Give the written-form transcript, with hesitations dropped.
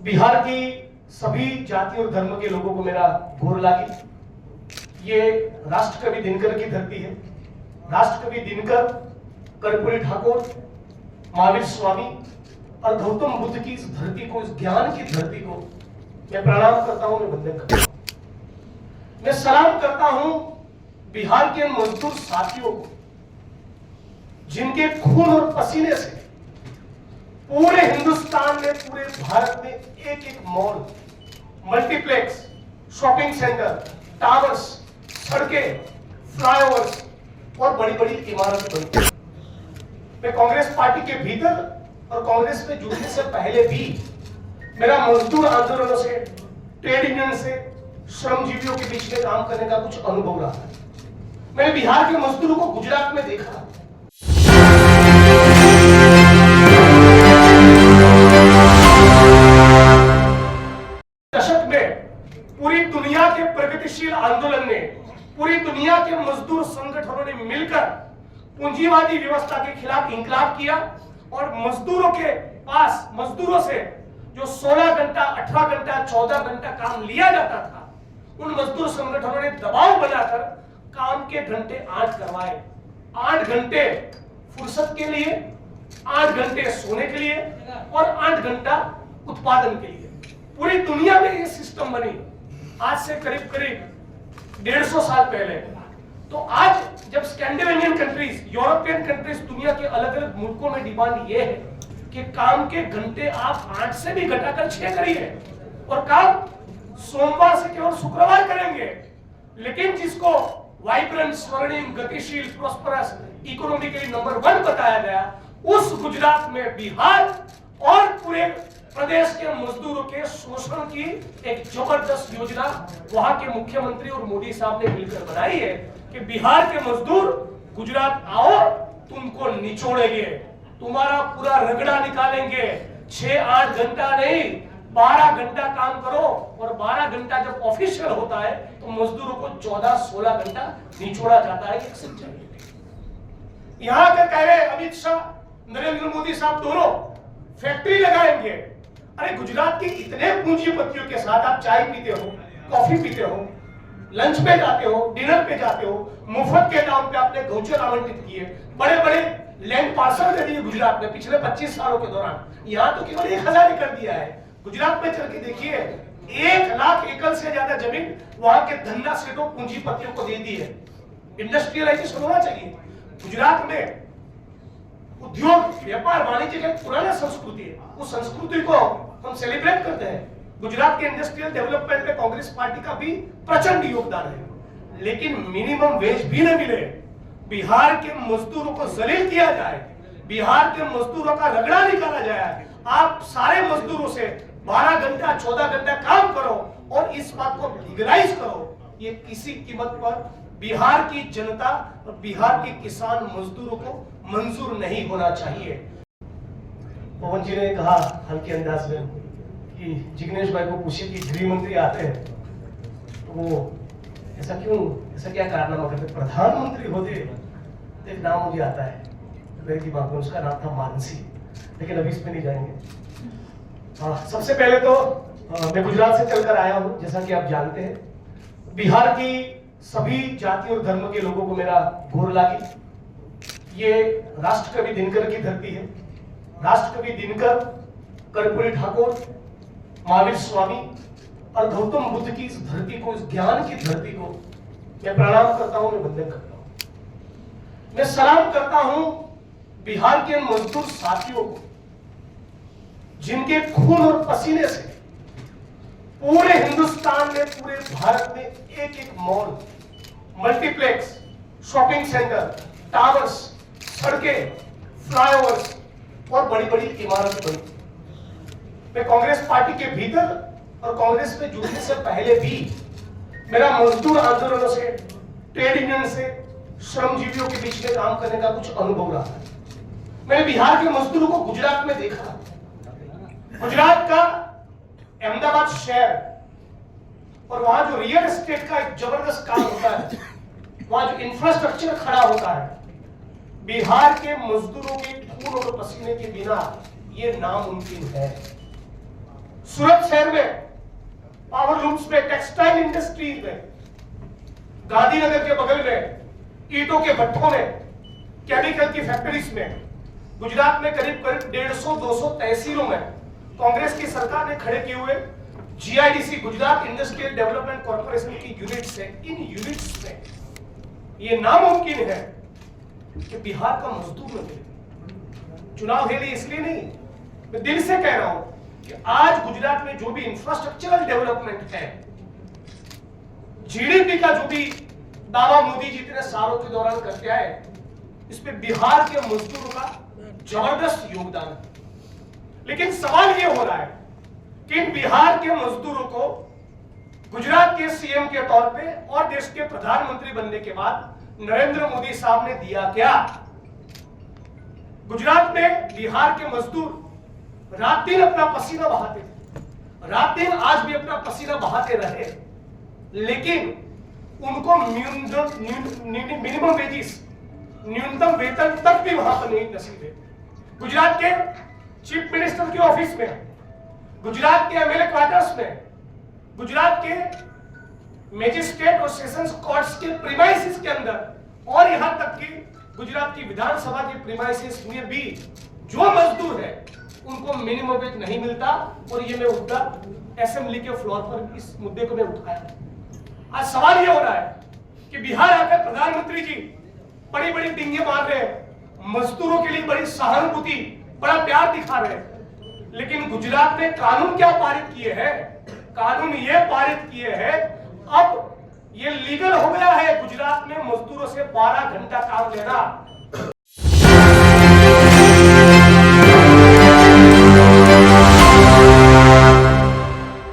बिहार की सभी जाति और धर्म के लोगों को मेरा घोर लागी। ये राष्ट्रकवि दिनकर की धरती है। राष्ट्रकवि दिनकर, कर्पूरी ठाकुर, महावीर स्वामी और गौतम बुद्ध की इस धरती को, इस ज्ञान की धरती को मैं प्रणाम करता हूं, मैं वंदन करता हूं। मैं सलाम करता हूं बिहार के मजदूर साथियों को, जिनके खून और पसीने से पूरे हिंदुस्तान में, पूरे भारत में एक एक mall, multiplex, shopping centre, towers, सड़कें, फ्लाईओवर्स और बड़ी बड़ी इमारतें बनी। मैं कांग्रेस पार्टी के भीतर और कांग्रेस में जुड़ने से पहले भी मेरा मजदूर आंदोलनों से, ट्रेड यूनियन से, श्रमजीवियों के बीच में काम करने का कुछ अनुभव रहा है। मैंने बिहार के मजदूरों को गुजरात में देखा। दशक में पूरी दुनिया के प्रगतिशील आंदोलन ने, पूरी दुनिया के मजदूर संगठनों ने मिलकर पूंजीवादी व्यवस्था के खिलाफ इंकलाब किया और मजदूरों के पास, मजदूरों से जो 16 घंटा, 18 घंटा, 14 घंटा काम लिया जाता था, उन मजदूर संगठनों ने दबाव बनाकर काम के घंटे 8 करवाए। 8 घंटे फुर्सत के लिए, 8 घंटे सोने के लिए और 8 घंटा उत्पादन के लिए। पूरी दुनिया में ये सिस्टम बनी आज से करीब करीब 150 साल पहले। तो आज जब स्कैंडिनेवियन कंट्रीज, यूरोपियन कंट्रीज, दुनिया के अलग अलग मुल्कों में डिमांड ये है कि काम के घंटे आप 8 से भी घटाकर 6 करिए और काम सोमवार से केवल शुक्रवार करेंगे। लेकिन जिसको वाइब्रेंट, स्वर्णिम, गतिशील, प्रॉस्परस इकोनॉमी के नंबर 1 बताया गया, उस गुजरात में बिहार और पूरे प्रदेश के मजदूरों के शोषण की एक जबरदस्त योजना वहां के मुख्यमंत्री और मोदी साहब ने मिलकर बनाई है कि बिहार के मजदूर गुजरात आओ, तुमको निचोड़ेंगे, तुम्हारा पूरा रगड़ा निकालेंगे। 6-8 घंटा नहीं, 12 घंटा काम करो और 12 घंटा जब ऑफिशियल होता है तो मजदूरों को 14-16 घंटा निचोड़ा जाता है। एक सच्चाई। यहां आकर कह रहे अमित शाह, नरेंद्र मोदी साहब दोनों फैक्ट्री लगाएंगे। अरे गुजरात के इतने पूंजीपतियों के साथ आप चाय पीते हो, कॉफी पीते हो, लंच पे जाते हो, डिनर पे जाते हो, मुफ्त के नाम पे आपने गौचर आवंटित किए, बड़े बड़े लैंड पार्सल दे दिए गुजरात में पिछले 25 सालों के दौरान। यहां तो केवल 1000 कर दिया है। गुजरात में चल के देखिए, 1 लाख एकड़ से ज्यादा जमीन वहां के धंधा सेठों, पूंजीपतियों को दे दी है। इंडस्ट्रियलाइजेशन होना चाहिए। गुजरात में उद्योग, व्यापार, वाणिज्य का पुराना संस्कृति है। उस संस्कृति को हम सेलिब्रेट करते हैं। गुजरात के इंडस्ट्रियल डेवलपमेंट में कांग्रेस पार्टी का भी प्रचंड योगदान है। लेकिन मिनिमम वेज भी न मिले, बिहार के मजदूरों को जलील किया जाए, बिहार के मजदूरों का रगड़ा निकाला जाए। आप सारे मजदूरों से 12 घंटा, 14 घंटा काम करो और इस बात को लीगलाइज करो। ये किसी कीमत पर बिहार की जनता और बिहार के किसान मजदूरों को मंजूर नहीं होना चाहिए। पवन जी ने कहा हल्के अंदाज में कि जिग्नेश भाई को पूछिए कि गृह मंत्री आते हैं तो वो ऐसा क्यों, ऐसा क्या कारनामा करते। प्रधानमंत्री होते तो एक नाम मुझे आता है मेरे दिमाग में, उसका नाम था मानसी, लेकिन अभी इस पे नहीं जाएंगे। सबसे पहले तो मैं गुजरात से चलकर आया हूं, जैसा कि आप जानते हैं। बिहार की सभी जाति और धर्म के लोगों को मेरा घोर लागी। ये राष्ट्रकवि दिनकर की धरती है। राष्ट्रकवि दिनकर, कर्पूरी ठाकुर, महावीर स्वामी और गौतम बुद्ध की इस धरती को, इस ज्ञान की धरती को मैं प्रणाम करता हूं, मैं वंदन करता हूं। मैं सलाम करता हूं बिहार के मजदूर साथियों को, जिनके खून और पसीने से पूरे हिंदुस्तान में, पूरे भारत में एक एक mall, multiplex, shopping centre, towers, सड़कें, फ्लाईओवर्स और बड़ी बड़ी इमारतें बनी। मैं कांग्रेस पार्टी के भीतर और कांग्रेस में जुड़ने से पहले भी मेरा मजदूर आंदोलनों से, ट्रेड यूनियन से, श्रमजीवियों के बीच में काम करने का कुछ अनुभव रहा है। मैंने बिहार के मजदूरों को गुजरात में देखा। गुजरात का अहमदाबाद शहर और वहां जो रियल एस्टेट का एक जबरदस्त काम होता है, वहां जो इंफ्रास्ट्रक्चर खड़ा होता है, बिहार के मजदूरों के खून और पसीने के बिना ये नामुमकिन है। सूरत शहर में पावर लूम्स में, टेक्सटाइल इंडस्ट्रीज में, गांधीनगर के बगल में ईंटों के भट्ठों में, केमिकल की फैक्ट्रीज में, गुजरात में करीब 150-200 तहसीलों में कांग्रेस की सरकार ने खड़े किए हुए GIDC, Gujarat industrial development corporation की यूनिट्स है। इन यूनिट्स में ये नामुमकिन है कि बिहार का मजदूर न मिले। चुनाव के लिए इसलिए नहीं, मैं दिल से कह रहा हूं कि आज गुजरात में जो भी इंफ्रास्ट्रक्चरल डेवलपमेंट है, जीडीपी का जो भी दावा मोदी जी इतने सालों के दौरान करते आए, इस पे बिहार के मजदूरों का जबरदस्त योगदान है। लेकिन सवाल यह हो रहा है कि इन बिहार के मजदूरों को गुजरात के सीएम के तौर पे और देश के प्रधानमंत्री बनने के बाद नरेंद्र मोदी साहब ने दिया क्या? गुजरात में बिहार के मजदूर रात दिन अपना पसीना बहाते थे, रात दिन आज भी अपना पसीना बहाते रहे, लेकिन उनको मिनिमम वेजेस, न्यूनतम वेतन तक भी वहां पर नहीं नसीब है। गुजरात के चीफ मिनिस्टर के ऑफिस में, गुजरात के एमएलए क्वार्टर्स में, गुजरात के मजिस्ट्रेट और सेशंस कोर्ट्स के प्रीमाइसेस के अंदर और यहां तक कि गुजरात की विधानसभा के प्रीमाइसेस में भी जो मजदूर है उनको मिनिमम वेज नहीं मिलता। और ये मैं मुद्दा असेंबली के फ्लोर पर इस मुद्दे को मैं उठाया। आज सवाल ये हो रहा है कि बिहार आकर प्रधानमंत्री जी बड़ी बड़ी डिंगे मार रहे हैं, मजदूरों के लिए बड़ी सहानुभूति, बड़ा प्यार दिखा रहे हैं, लेकिन गुजरात में कानून क्या पारित किए हैं? कानून ये पारित किए हैं, अब ये लीगल हो गया है गुजरात में मजदूरों से 12 घंटा काम लेना।